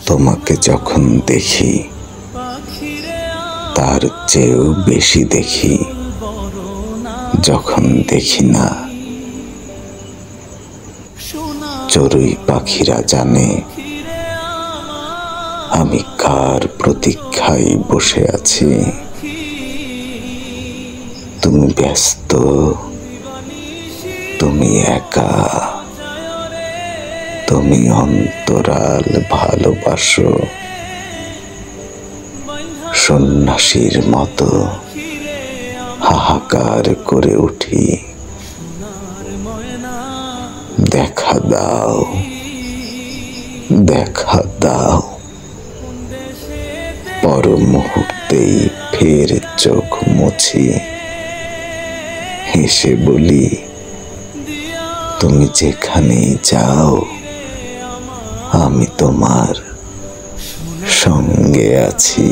তোমাকে যখন দেখি তার চেয়েও বেশি দেখি যখন দেখি না। চড়ুই পাখিরা জানে আমি কার প্রতীক্ষায় বসে আছি। তুমি ব্যস্ত, তুমি একা, তুমি অন্তরাল ভালোবাসো। সন্ন্যাসীর মতো হাহাকার করে উঠি, দেখা দাও, দেখা দাও। পর মুহূর্তেই ফের চোখ মুছি, হেসে বলি তুমি যেখানেই যাও আমি তোমার সঙ্গে আছি।